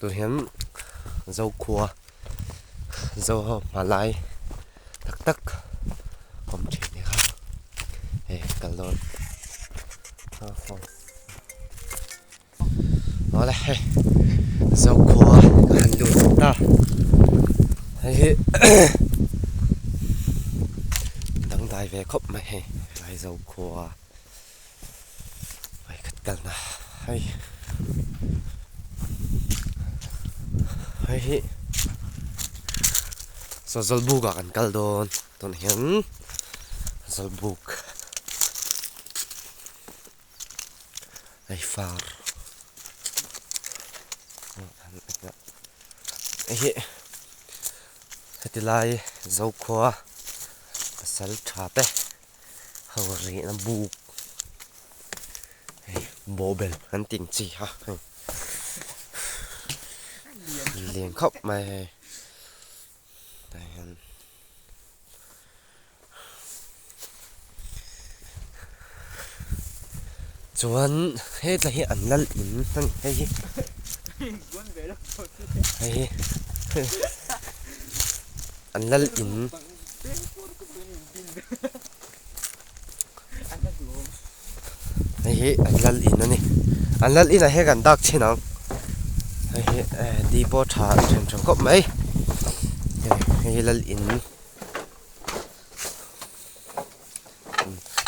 tôi hiến dâu cua dâu mà lại tắc tắc không chỉ này không cả lon nó là dâu cua hành luôn ta hay đăng đài về khóc mày lại dâu cua phải cắt cần à hay hay so zolbuk akan kaldon ton hian zolbuk ai far ai hetilai zo khwa pasal thate hawri na buk bobel han ting chi ha liền khóc mày chuan hết là hiện ảnh lal in hay hay ảnh lal in hay ảnh lal in này ảnh lal in là hết gần đặc chi nào hay đi bộ thả trên trong cốc mấy hay lal in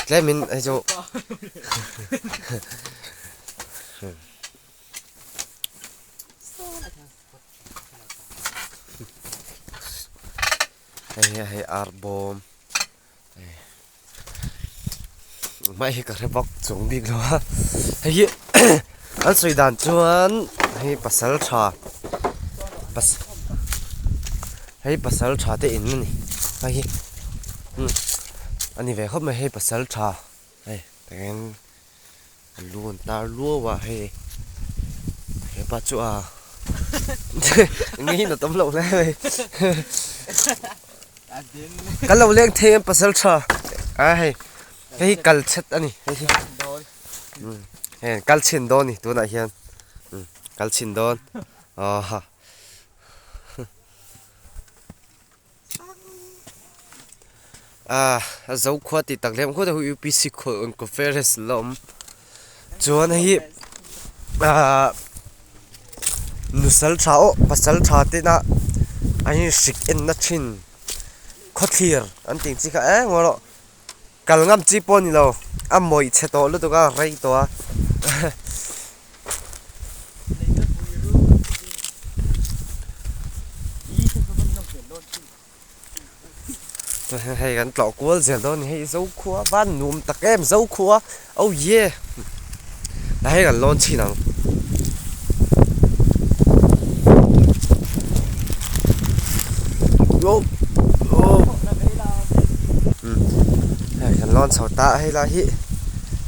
cái mình ấy chỗ hay arbom mấy cái bọc chuẩn bị rồi hay anh suy đoán chuan hay pasal trà hay pasal trà thế in này hay anh về không mà hay pasal trà hay tên luôn ta lúa và hay bắt chỗ à nghĩ là tấm lậu này cái lậu lên thêm pasal trà hay cái cal chết anh hay cal chín đòn này tôi nói hiền cal chín đòn dấu khoa thì tặng lem khoa thì UPC khoa on conference lom chuan hi nusal thao pasal tha te na anh sik en na chin khothir an ting chi kha ngoro kal ngam chi pon ni lo amoi che to lu to ka rei to a hay gắn lọ cua dẻo đó hay dấu cua van núm tắc em dấu cua oh yeah hay gắn lon chi nào hay gắn lon sầu tạ hay là hi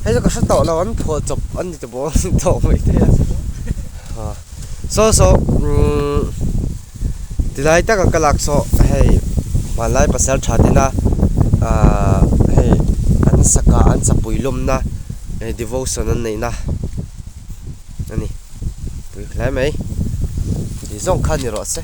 hay có sát tọ là anh phô chụp anh thì bố tọ vậy thế so thì lại tất cả các lạc so hay mà lại pasal thà thế na hay anh saka anh sapui lum na devotion anh này na anh bui lại mấy thì giống khăn như rồi sẽ